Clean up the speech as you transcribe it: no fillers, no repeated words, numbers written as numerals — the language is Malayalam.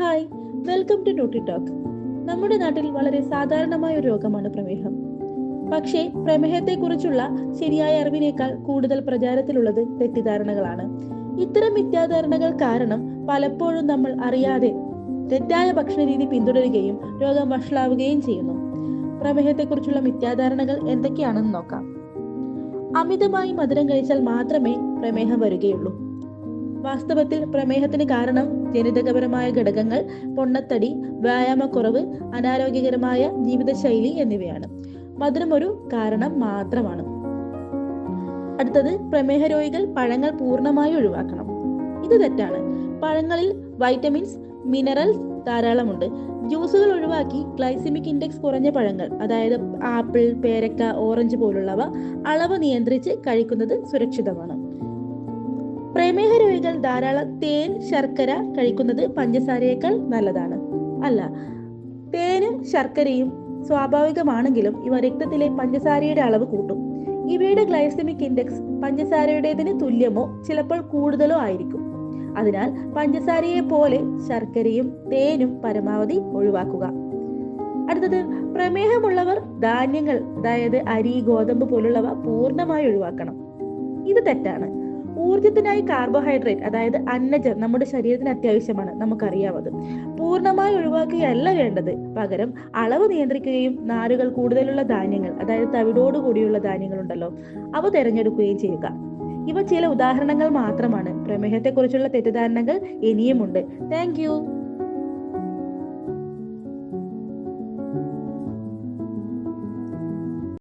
Hi, welcome to nutri talk. നമ്മുടെ നാട്ടിൽ വളരെ സാധാരണമായ ഒരു രോഗമാണ് പ്രമേഹം. പക്ഷേ പ്രമേഹത്തെക്കുറിച്ചുള്ള ശരിയായ അറിവിനേക്കാൾ കൂടുതൽ പ്രചാരത്തിലുള്ളത് തെറ്റിദ്ധാരണകളാണ്. ഇത്തരം മിഥ്യാധാരണകൾ കാരണം പലപ്പോഴും നമ്മൾ അറിയാതെ തെറ്റായ ഭക്ഷണ രീതി പിന്തുടരുകയും രോഗം വഷളാവുകയും ചെയ്യുന്നു. പ്രമേഹത്തെക്കുറിച്ചുള്ള മിഥ്യാധാരണകൾ എന്തൊക്കെയാണെന്ന് നോക്കാം. അമിതമായി മധുരം കഴിച്ചാൽ മാത്രമേ പ്രമേഹം വരികയുള്ളൂ. വാസ്തവത്തിൽ പ്രമേഹത്തിന് കാരണം ജനിതകപരമായ ഘടകങ്ങൾ, പൊണ്ണത്തടി, വ്യായാമക്കുറവ്, അനാരോഗ്യകരമായ ജീവിതശൈലി എന്നിവയാണ്. മധുരം ഒരു കാരണം മാത്രമാണ്. അടുത്തത്, പ്രമേഹ രോഗികൾ പഴങ്ങൾ പൂർണ്ണമായി ഒഴിവാക്കണം. ഇത് തെറ്റാണ്. പഴങ്ങളിൽ വൈറ്റമിൻസ്, മിനറൽസ് ധാരാളമുണ്ട്. ജ്യൂസുകൾ ഒഴിവാക്കി ഗ്ലൈസിമിക് ഇൻഡെക്സ് കുറഞ്ഞ പഴങ്ങൾ, അതായത് ആപ്പിൾ, പേരക്ക, ഓറഞ്ച് പോലുള്ളവ അളവ് നിയന്ത്രിച്ച് കഴിക്കുന്നത് സുരക്ഷിതമാണ്. പ്രമേഹ രോഗികൾ ധാരാളം തേൻ, ശർക്കര കഴിക്കുന്നത് പഞ്ചസാരയേക്കാൾ നല്ലതാണ്. അല്ല, തേനും ശർക്കരയും സ്വാഭാവികമാണെങ്കിലും ഇവ രക്തത്തിലെ പഞ്ചസാരയുടെ അളവ് കൂട്ടും. ഇവയുടെ ഗ്ലൈസമിക് ഇൻഡെക്സ് പഞ്ചസാരയുടേതിന് തുല്യമോ ചിലപ്പോൾ കൂടുതലോ ആയിരിക്കും. അതിനാൽ പഞ്ചസാരയെ പോലെ ശർക്കരയും തേനും പരമാവധി ഒഴിവാക്കുക. അടുത്തത്, പ്രമേഹമുള്ളവർ ധാന്യങ്ങൾ, അതായത് അരി, ഗോതമ്പ് പോലുള്ളവ പൂർണ്ണമായി ഒഴിവാക്കണം. ഇത് തെറ്റാണ്. ഊർജത്തിനായി കാർബോഹൈഡ്രേറ്റ്, അതായത് അന്നജം നമ്മുടെ ശരീരത്തിന് അത്യാവശ്യമാണ്, നമുക്കറിയാവത്. പൂർണ്ണമായി ഒഴിവാക്കുകയല്ല വേണ്ടത്. പകരം അളവ് നിയന്ത്രിക്കുകയും നാരുകൾ കൂടുതലുള്ള ധാന്യങ്ങൾ, അതായത് തവിടോടു കൂടിയുള്ള ധാന്യങ്ങൾ ഉണ്ടല്ലോ, അവ തിരഞ്ഞെടുക്കുകയും ചെയ്യുക. ഇവ ചില ഉദാഹരണങ്ങൾ മാത്രമാണ്. പ്രമേഹത്തെക്കുറിച്ചുള്ള തെറ്റിദ്ധാരണകൾ ഇനിയുമുണ്ട്. Thank U.